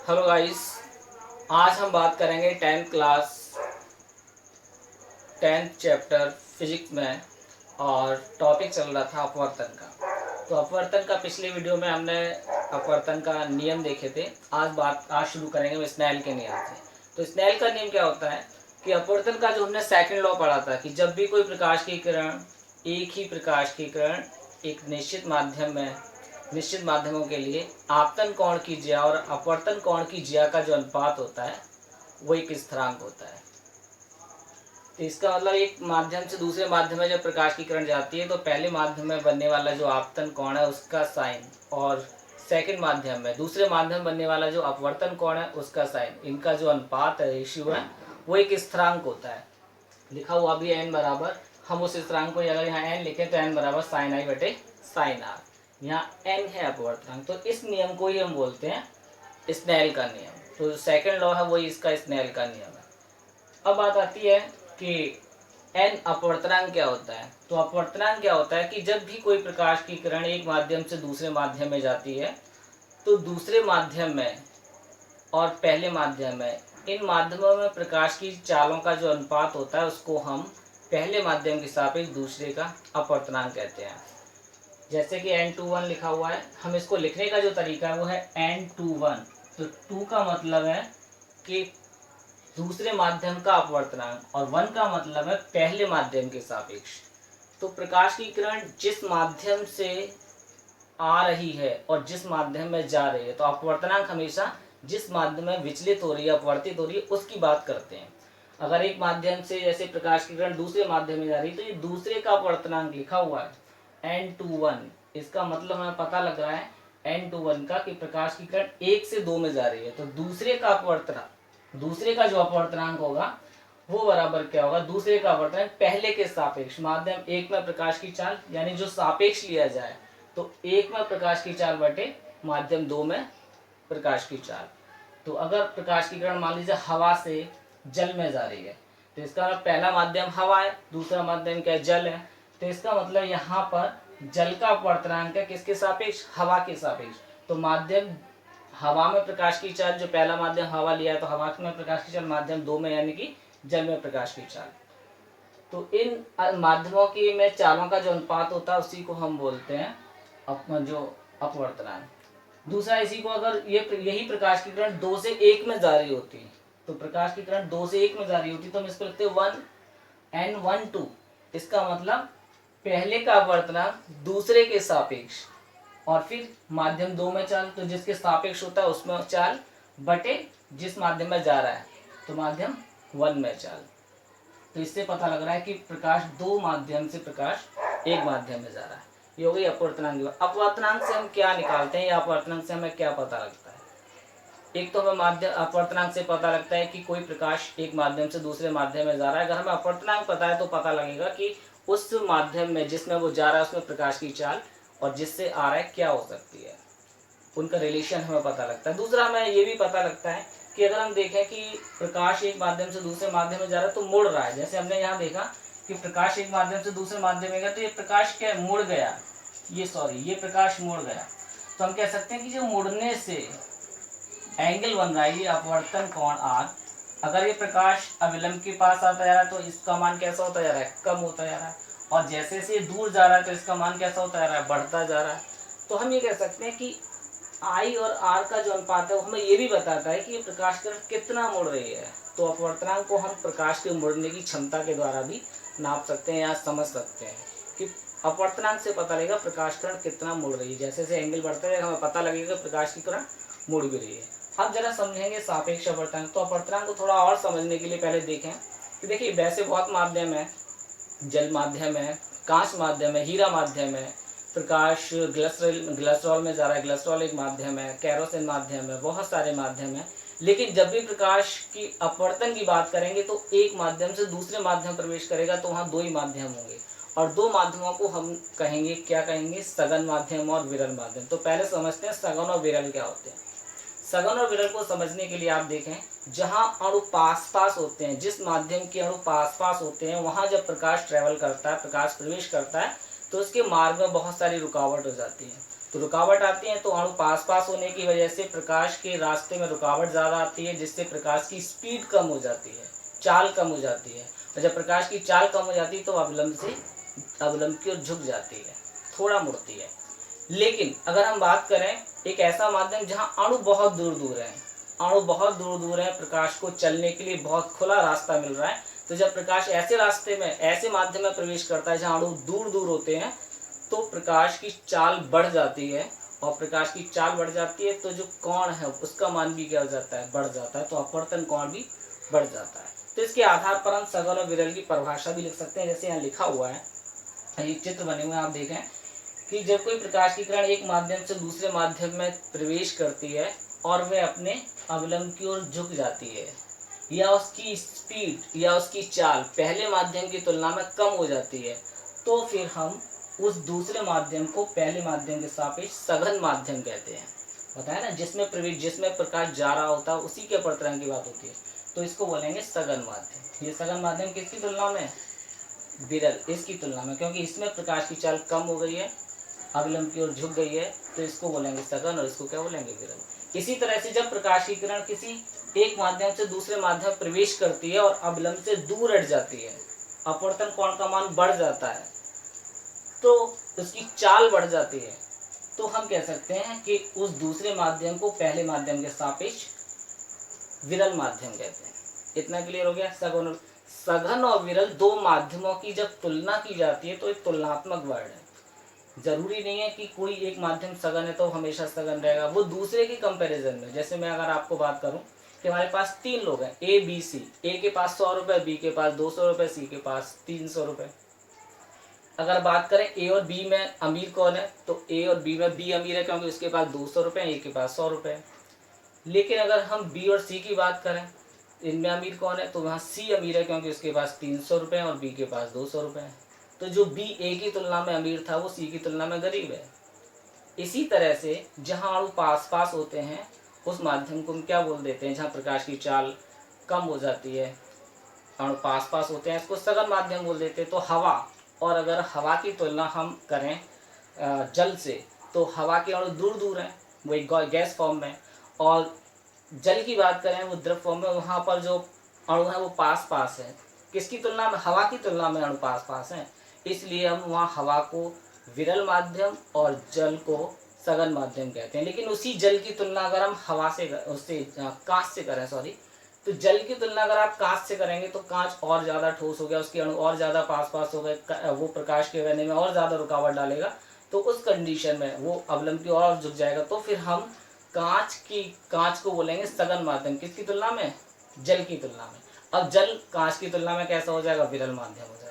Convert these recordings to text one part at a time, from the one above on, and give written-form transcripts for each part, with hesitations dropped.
Hello guys. आज हम बात करेंगे 10th चैप्टर फिजिक्स में। और टॉपिक चल रहा था अपवर्तन का। तो अपवर्तन का पिछले वीडियो में हमने अपवर्तन का नियम देखे थे। आज शुरू करेंगे स्नेल के नियम से। तो स्नेल का नियम क्या होता है कि अपवर्तन का जो हमने सेकंड लॉ पढ़ा था कि जब भी कोई प्रकाश की किरण, एक ही प्रकाश की किरण एक निश्चित माध्यम में, निश्चित माध्यमों के लिए आपतन कोण की ज्या और अपवर्तन कोण की ज्या का जो अनुपात होता है वो एक स्थिरांक होता है। तो इसका मतलब एक माध्यम से दूसरे माध्यम में जब प्रकाश की किरण जाती है तो पहले माध्यम में बनने वाला जो आपतन कोण है उसका साइन, और सेकंड माध्यम में दूसरे माध्यम बनने वाला जो अपवर्तन कोण है उसका साइन, इनका जो अनुपात है, रेशियो है, वो एक स्थिरांक होता है। लिखा हुआ भी एन बराबर, हम उस स्थिरांक को अगर यहाँ एन लिखें तो एन बराबर साइन आई बटे साइन आर। यहाँ एन है अपवर्तनांक, तो इस नियम को ही हम बोलते हैं स्नेल का नियम। तो सेकंड लॉ है वही इसका स्नेल का नियम है। अब बात आती है कि एन अपवर्तनांक क्या होता है। तो अपवर्तनांक क्या होता है कि जब भी कोई प्रकाश की किरण एक माध्यम से दूसरे माध्यम में जाती है तो दूसरे माध्यम में और पहले माध्यम में, इन माध्यमों में प्रकाश की चालों का जो अनुपात होता है उसको हम पहले माध्यम के सापेक्ष दूसरे का अपवर्तनांक कहते हैं। जैसे कि n21 लिखा हुआ है, हम इसको लिखने का जो तरीका है वो है n21। तो 2 का मतलब है कि दूसरे माध्यम का अपवर्तनांक और 1 का मतलब है पहले माध्यम के सापेक्ष। तो प्रकाश की किरण जिस माध्यम से आ रही है और जिस माध्यम में जा रही है, तो अपवर्तनांक हमेशा जिस माध्यम में विचलित हो रही है, अपवर्तित हो रही है, उसकी बात करते हैं। अगर एक माध्यम से जैसे प्रकाश की किरण दूसरे माध्यम में जा रही है तो ये दूसरे का अपवर्तनांक लिखा हुआ है n21। इसका मतलब हमें पता लग रहा है n21 का कि प्रकाश की किरण 1 से 2 में जा रही है, तो दूसरे का अपवर्तनांक, दूसरे का जो अपवर्तनांक होगा वो बराबर क्या होगा, दूसरे का अपवर्तनांक पहले के सापेक्ष। माध्यम 1 में प्रकाश की चाल यानी जो सापेक्ष लिया जाए तो 1 में प्रकाश की चाल बटे माध्यम 2 में प्रकाश की चाल। तो अगर प्रकाश की किरण मान लीजिए हवा से जल में जा रही है तो इसका मतलब पहला माध्यम हवा है, दूसरा माध्यम क्या है, जल है। तो इसका मतलब यहाँ पर जल का अपवर्तनांक है किसके सापेक्ष, हवा के सापेक्ष। तो माध्यम हवा में प्रकाश की चाल, जो पहला माध्यम हवा लिया है तो हवा में प्रकाश की चाल माध्यम 2 में यानी कि जल में प्रकाश की चाल। तो इन माध्यमों की में चालों का जो अनुपात होता है उसी को हम बोलते हैं जो अपवर्तनांक। दूसरा, इसी को अगर यही प्रकाश की किरण 2 से 1 में जा रही होती, तो प्रकाश की किरण 2 से 1 में जा रही होती तो हम इसको लिखते हैं n12। इसका मतलब पहले का अपवर्तनांक दूसरे के सापेक्ष और फिर माध्यम 2 में चाल, तो जिसके सापेक्ष होता है उसमें चाल बटे जिस माध्यम में जा रहा है तो माध्यम 1 में चाल। तो इससे पता लग रहा है कि प्रकाश दो माध्यम से प्रकाश एक माध्यम में जा रहा है। ये हो गई अपवर्तनांक। अपवर्तनांक से हम क्या निकालते हैं या अपवर्तनांक से हमें क्या पता लगता है। एक तो हमें माध्यम अपवर्तनांक से पता लगता है कि कोई प्रकाश एक माध्यम से दूसरे माध्यम में जा रहा है। अगर हमें अपवर्तनांक पता है तो पता लगेगा कि उस माध्यम में जिसमें वो जा रहा है उसमें प्रकाश की चाल और जिससे आ रहा है क्या हो सकती है, उनका रिलेशन हमें पता लगता है। दूसरा, हमें ये भी पता लगता है कि अगर हम देखें कि प्रकाश एक माध्यम से दूसरे माध्यम में जा रहा है तो मुड़ रहा है। जैसे हमने यहाँ देखा कि प्रकाश एक माध्यम से दूसरे माध्यम में गया तो ये प्रकाश क्या मुड़ गया, ये प्रकाश मुड़ गया। तो हम कह सकते हैं कि जो मुड़ने से एंगल बन रहा है ये अपवर्तन कोण आर। अगर ये प्रकाश अविलंब के पास आता जा रहा है तो इसका मान कैसा होता जा रहा है, कम होता जा रहा है। और जैसे जैसे दूर जा रहा है तो इसका मान कैसा होता जा रहा है, बढ़ता जा रहा है। तो हम ये कह सकते हैं कि आई और आर का जो अनुपात है वो हमें ये भी बताता है कि ये प्रकाश किरण कितना मुड़ रही है। तो अपवर्तनांक को हम प्रकाश के मुड़ने की क्षमता के द्वारा भी नाप सकते हैं या समझ सकते हैं कि अपवर्तनांक से पता लगेगा प्रकाश किरण कितना मुड़ रही है। जैसे जैसे एंगल बढ़ता है हमें पता लगेगा प्रकाश की किरण मुड़ भी रही है। अब जरा समझेंगे सापेक्ष अपवर्तनांक। तो अपवर्तनांक को थोड़ा और समझने के लिए पहले देखें कि देखिए वैसे बहुत माध्यम है, जल माध्यम है, कांच माध्यम है, हीरा माध्यम है, प्रकाश ग्लिसरॉल में जा रहा है, ग्लिसरॉल एक माध्यम है, केरोसिन माध्यम है, बहुत सारे माध्यम है। लेकिन जब भी प्रकाश की अपवर्तन की बात करेंगे तो एक माध्यम से दूसरे माध्यम प्रवेश करेगा तो वहाँ दो ही माध्यम होंगे और दो माध्यमों को हम कहेंगे, क्या कहेंगे, सघन माध्यम और विरल माध्यम। तो पहले समझते हैं सघन और विरल क्या होते हैं। सघन और विरल को समझने के लिए आप देखें, जहाँ अणु पास पास होते हैं, जिस माध्यम के अणु पास पास होते हैं वहाँ जब प्रकाश ट्रेवल करता है, प्रकाश प्रवेश करता है तो उसके मार्ग में बहुत सारी रुकावट हो जाती है। तो रुकावट आती है तो अणु पास पास होने की वजह से प्रकाश के रास्ते में रुकावट ज़्यादा आती है, जिससे प्रकाश की स्पीड कम हो जाती है, चाल कम हो जाती है। और जब प्रकाश की चाल कम हो जाती है तो अवलंब की ओर झुक जाती है, थोड़ा मुड़ती है। लेकिन अगर हम बात करें एक ऐसा माध्यम जहाँ अणु बहुत दूर दूर है, अणु बहुत दूर दूर है, प्रकाश को चलने के लिए बहुत खुला रास्ता मिल रहा है, तो जब प्रकाश ऐसे रास्ते में, ऐसे माध्यम में प्रवेश करता है जहाँ अणु दूर दूर होते हैं, तो प्रकाश की चाल बढ़ जाती है। और प्रकाश की चाल बढ़ जाती है तो जो कोण है उसका मान भी क्या हो जाता है, बढ़ जाता है, तो अपवर्तन कोण भी बढ़ जाता है। तो इसके आधार पर हम सघन और विरल की परिभाषा भी लिख सकते हैं। जैसे यहाँ लिखा हुआ है, ये चित्र बने हुए हैं, आप देखें कि जब कोई प्रकाश की किरण एक माध्यम से दूसरे माध्यम में प्रवेश करती है और वह अपने अवलंब की ओर झुक जाती है, या उसकी स्पीड या उसकी चाल पहले माध्यम की तुलना में कम हो जाती है, तो फिर हम उस दूसरे माध्यम को पहले माध्यम के सापेक्ष सघन माध्यम कहते हैं। बताया ना, जिसमें प्रकाश जा रहा होता है उसी के अपवर्तन की बात होती है, तो इसको बोलेंगे सघन माध्यम। ये सघन माध्यम किसकी तुलना में, विरल, इसकी तुलना में, क्योंकि इसमें प्रकाश की चाल कम हो गई है, अवलंब की ओर झुक गई है, तो इसको बोलेंगे सघन और इसको क्या बोलेंगे, विरल। इसी तरह से जब प्रकाश की किरण किसी एक माध्यम से दूसरे माध्यम में प्रवेश करती है और अवलंब से दूर हट जाती है, अपवर्तन कोण का मान बढ़ जाता है, तो उसकी चाल बढ़ जाती है, तो हम कह सकते हैं कि उस दूसरे माध्यम को पहले माध्यम के सापेक्ष विरल माध्यम कहते हैं। इतना क्लियर हो गया। सघन और विरल दो माध्यमों की जब तुलना की जाती है तो एक तुलनात्मक वर्ड है। जरूरी नहीं है कि कोई एक माध्यम सघन है तो हमेशा सघन रहेगा, वो दूसरे के कंपैरिजन में। जैसे मैं अगर आपको बात करूं कि हमारे पास 3 लोग हैं, ए बी सी, ए के पास 100 रुपये, बी के पास 200 रुपये, सी के पास 300 रुपये। अगर बात करें ए और बी में अमीर कौन है, तो ए और बी में बी अमीर है क्योंकि उसके पास 200 रुपये, ए के पास 100 रुपये। लेकिन अगर हम बी और सी की बात करें, इनमें अमीर कौन है, तो वहाँ सी अमीर है क्योंकि उसके पास 300 रुपये और बी के पास 200 रुपये। तो जो बी ए की तुलना में अमीर था वो सी की तुलना में गरीब है। इसी तरह से जहाँ अणु पास पास होते हैं उस माध्यम को हम क्या बोल देते हैं, जहाँ प्रकाश की चाल कम हो जाती है, अणु पास पास होते हैं, इसको सघन माध्यम बोल देते हैं। तो हवा, और अगर हवा की तुलना हम करें जल से, तो हवा के अणु दूर दूर हैं, वही गैस फॉर्म में, और जल की बात करें वो द्रव फॉर्म में, वहाँ पर जो अणु है वो पास पास है। किसकी तुलना में, हवा की तुलना में अणु पास पास हैं, इसलिए हम वहाँ हवा को विरल माध्यम और जल को सघन माध्यम कहते हैं। लेकिन उसी जल की तुलना अगर हम हवा से, उससे कांच से करें, तो जल की तुलना अगर आप कांच से करेंगे तो कांच और ज़्यादा ठोस हो गया, उसके अणु और ज़्यादा पास पास हो गए, वो प्रकाश के बहने में और ज़्यादा रुकावट डालेगा, तो उस कंडीशन में वो अवलंब की और झुक जाएगा, तो फिर हम कांच को बोलेंगे सघन माध्यम। किसकी तुलना में, जल की तुलना में। अब जल कांच की तुलना में कैसा हो जाएगा, विरल माध्यम हो जाएगा।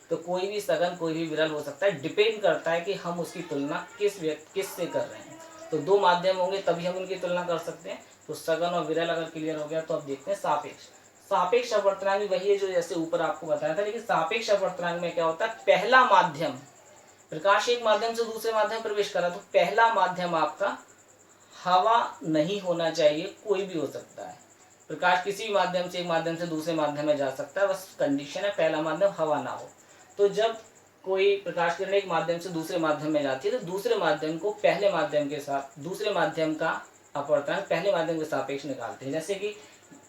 तो कोई भी सघन कोई भी विरल हो सकता है, डिपेंड करता है कि हम उसकी तुलना किस से कर रहे हैं। तो दो माध्यम होंगे तभी हम उनकी तुलना कर सकते हैं। तो सघन और विरल अगर क्लियर हो गया तो अब देखते हैं सापेक्ष। सापेक्ष अपवर्तनांक भी वही है जो जैसे ऊपर आपको बताया था, लेकिन सापेक्ष अपवर्तनांक में क्या होता है, पहला माध्यम, प्रकाश एक माध्यम से दूसरे माध्यम में प्रवेश कर रहा, तो पहला माध्यम आपका हवा नहीं होना चाहिए, कोई भी हो सकता है। प्रकाश किसी भी माध्यम से एक माध्यम से दूसरे माध्यम में जा सकता है, बस कंडीशन है पहला माध्यम हवा ना हो। तो जब कोई प्रकाश किरण एक माध्यम से दूसरे माध्यम में जाती है तो दूसरे माध्यम को पहले माध्यम के साथ, दूसरे माध्यम का अपवर्तनांक पहले माध्यम के सापेक्ष निकालते हैं।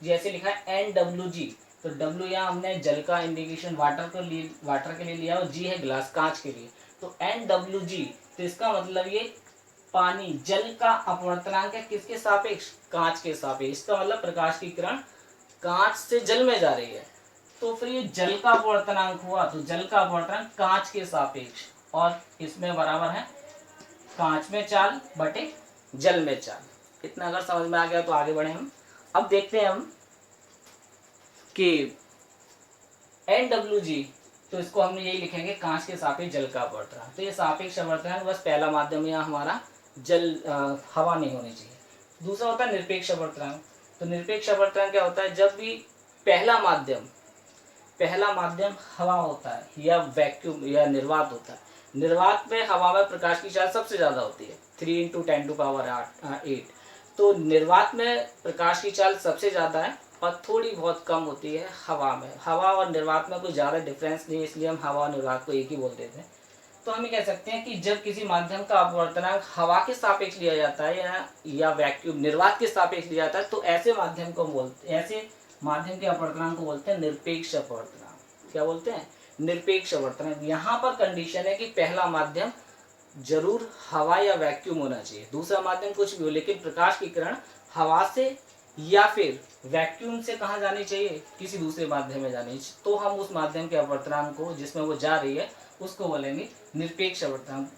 जैसे लिखा है NWG, तो W यहाँ हमने जल का इंडिकेशन वाटर के लिए लिया और G है ग्लास, कांच के लिए। तो NWG, तो इसका मतलब ये पानी, जल का अपवर्तनांक है किसके सापेक्ष, कांच के सापेक्ष। इसका मतलब प्रकाश की किरण कांच से जल में जा रही है, तो फिर ये जल का अपवर्तनांक हुआ, तो जल का अपवर्तनांक कांच के सापेक्ष, और इसमें बराबर है कांच में चाल बटे जल में चाल। इतना अगर समझ में आ गया तो आगे बढ़े हम। अब देखते हैं हम कि NWG, तो इसको हम यही लिखेंगे कांच के सापेक्ष जल का अपवर्तनांक। तो ये सापेक्ष अपवर्तनांक, बस पहला माध्यम यहाँ हमारा हवा नहीं होनी चाहिए। दूसरा होता है निरपेक्ष अपवर्तनांक। तो निरपेक्ष अपवर्तनांक क्या होता है, जब भी पहला माध्यम हवा होता है या वैक्यूम या निर्वात होता है, निर्वात में हवा में प्रकाश की चाल सबसे ज़्यादा होती है, 3 × 10⁸ तो निर्वात में प्रकाश की चाल सबसे ज़्यादा है और थोड़ी बहुत कम होती है हवा में। हवा और निर्वात में कोई ज़्यादा डिफरेंस नहीं है, इसलिए हम हवा और निर्वात को एक ही बोल देते हैं। तो हम ये कह सकते हैं कि जब किसी माध्यम का अपवर्तनांक हवा के सापेक्ष लिया जाता है या वैक्यूम निर्वात के सापेक्ष लिया जाता है तो ऐसे माध्यम को बोलते ऐसे माध्यम के अपवर्तनांक को बोलते हैं निरपेक्ष अपवर्तनांक। क्या बोलते हैं? निरपेक्ष अपवर्तनांक। यहाँ पर कंडीशन है कि पहला माध्यम जरूर हवा या वैक्यूम होना चाहिए, दूसरा माध्यम कुछ भी हो, लेकिन प्रकाश की किरण हवा से या फिर वैक्यूम से कहाँ जानी चाहिए? किसी दूसरे माध्यम में जानी चाहिए। तो हम उस माध्यम के अपवर्तनांक को जिसमें वो जा रही है उसको बोलेंगे निरपेक्ष अपवर्तनांक।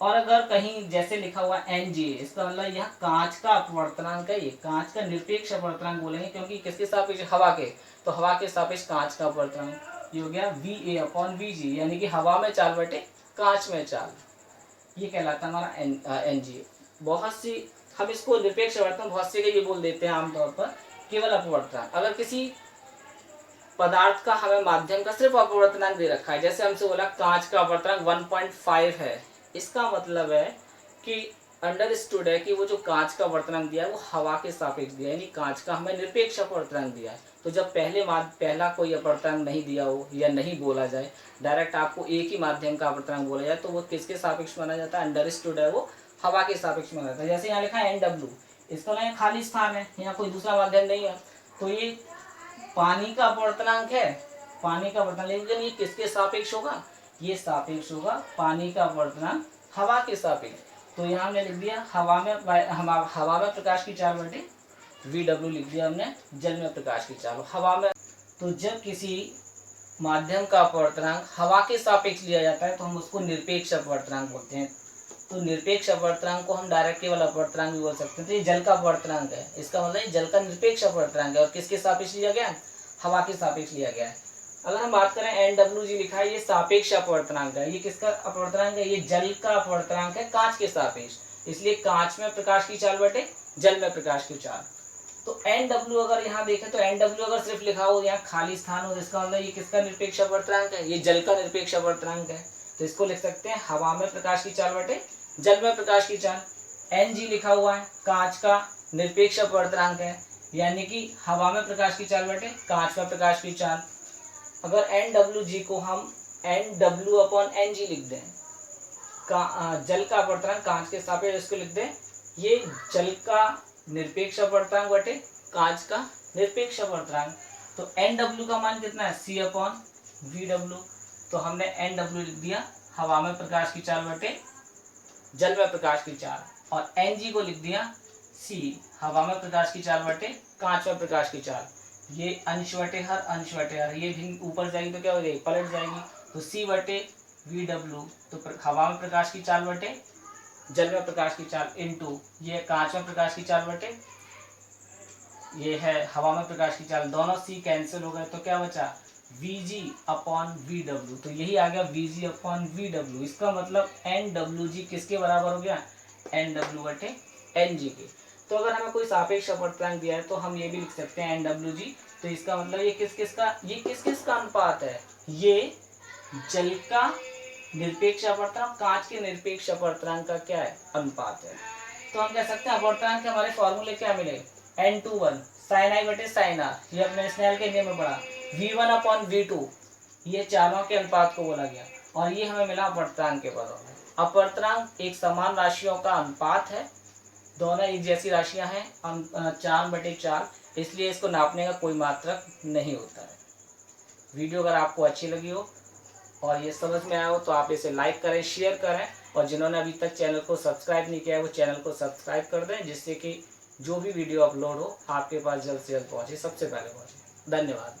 और अगर कहीं जैसे लिखा हुआ NG, इसका मतलब यह कांच का अपवर्तनांक है, ये कांच का निरपेक्ष अपवर्तनांक बोलेंगे, क्योंकि किसके सापेक्ष? हवा के। तो हवा के सापेक्ष कांच का अपवर्तनांक ये हो गया VA/VG, यानी कि हवा में चाल बटे कांच में चाल, ये कहलाता है हमारा NG। बहुत सी हम इसको निरपेक्ष अपवर्तनांक बहुत से ये बोल देते हैं आमतौर पर केवल अपवर्तनांक। अगर किसी पदार्थ का हमें माध्यम का सिर्फ अपवर्तनांक दे रखा है, जैसे हमसे बोला कांच का अपवर्तनांक 1.5 है, इसका मतलब है कि अंडरस्टूड है कि वो जो कांच का अपवर्तनांक दिया है वो हवा के सापेक्ष दिया है, यानी कांच का हमें निरपेक्ष अपवर्तनांक दिया है। तो जब पहला कोई अपवर्तनांक नहीं दिया हो या नहीं बोला जाए, डायरेक्ट आपको एक ही माध्यम का अपवर्तनांक बोला जाए, तो वो किसके सापेक्ष माना जाता है? अंडरस्टूड है वो हवा के सापेक्ष माना जाता है। जैसे यहाँ लिखा है NW, इसका यहाँ खाली स्थान है, यहाँ कोई दूसरा माध्यम नहीं है, तो ये पानी का अपवर्तनांक है, पानी का अपवर्तनांक, लेकिन ये किसके सापेक्ष होगा? ये सापेक्ष होगा पानी का अपवर्तनांक हवा के सापेक्ष। तो यहाँ हमने लिख दिया हवा में प्रकाश की चाल बटे VW लिख दिया हमने, जल में प्रकाश की चाल हवा में। तो जब किसी माध्यम का अपवर्तनांक हवा के सापेक्ष लिया जाता है तो हम उसको निरपेक्ष अपवर्तनांक बोलते हैं। तो निरपेक्ष अपवर्तनांक को हम डायरेक्ट केवल अपवर्तनांक भी बोल सकते हैं। तो ये जल का अपवर्तनांक है, इसका मतलब जल का निरपेक्ष अपवर्तनांक है, और किसके सापेक्ष लिया गया? हवा के सापेक्ष लिया गया है। अगर हम बात करें NWG लिखा है, ये सापेक्ष अपवर्तनांक है। ये किसका अपवर्तनांक है? ये जल का अपवर्तनांक है कांच के सापेक्ष, इसलिए कांच में प्रकाश की चाल बटे जल में प्रकाश की चाल। तो NW अगर यहाँ देखें तो NW अगर सिर्फ लिखा हो, यहाँ खाली स्थान हो, इसका मतलब ये किसका निरपेक्ष अपवर्तनांक है? ये जल का निरपेक्ष अपवर्तनांक है। तो इसको लिख सकते हैं हवा में प्रकाश की चाल बटे जल में प्रकाश की चाल। NG लिखा हुआ है, कांच का निरपेक्ष अपवर्तनांक है, यानी कि हवा में प्रकाश की चाल बटे कांच में प्रकाश की चाल। अगर NWG को हम NW/NG लिख दें, जल का अपवर्तनांक कांच के सापेक्ष, इसको लिख दें ये जल का निरपेक्ष अपवर्तनांक बटे कांच का निरपेक्ष अपवर्तनांक। तो NW का मान कितना है? C/VW। तो हमने NW लिख दिया हवा में प्रकाश की चाल बटे जल में प्रकाश की चाल, और NG को लिख दिया C हवा में प्रकाश की चाल बटे कांच में प्रकाश की चाल। ये अंश बटे हर, ये भी ऊपर जाएगी तो क्या हो जाएगी? पलट जाएगी। तो C/VW, तो हवा में प्रकाश की चाल बटे जल में प्रकाश की चाल इनटू ये कांच में प्रकाश की चाल बटे ये है हवा में प्रकाश की चाल, दोनों C कैंसिल हो गए, तो क्या बचा? VG/VW। तो यही आ गया VG/VW। इसका मतलब NWG किसके बराबर हो गया? NW/NG के। तो अगर हमें कोई सापेक्ष अपवर्तनांक दिया है तो हम ये भी लिख सकते हैं NWG। तो इसका मतलब ये किस किसका अनुपात है? ये जल का निरपेक्ष अपवर्तनांक कांच के निरपेक्ष अपवर्तनांक का क्या है? अनुपात है। तो हम कह सकते हैं अपवर्तनांक के हमारे फॉर्मूले क्या मिले? N21 sin I बटे sin R, ये हमने स्नेल के नियम में पढ़ा। V1/V2, ये चारों के अनुपात को बोला गया, और ये हमें मिला अपवर्तनांक के पदों में। अपवर्तनांक एक समान राशियों का अनुपात है, दोनों एक जैसी राशियां हैं, 4/4, इसलिए इसको नापने का कोई मात्रक नहीं होता है। वीडियो अगर आपको अच्छी लगी हो और ये समझ में आया हो तो आप इसे लाइक करें, शेयर करें, और जिन्होंने अभी तक चैनल को सब्सक्राइब नहीं किया है वो चैनल को सब्सक्राइब कर दें, जिससे कि जो भी वीडियो अपलोड हो आपके पास जल्द से जल्द पहुँचे, सबसे पहले पहुँचे। धन्यवाद।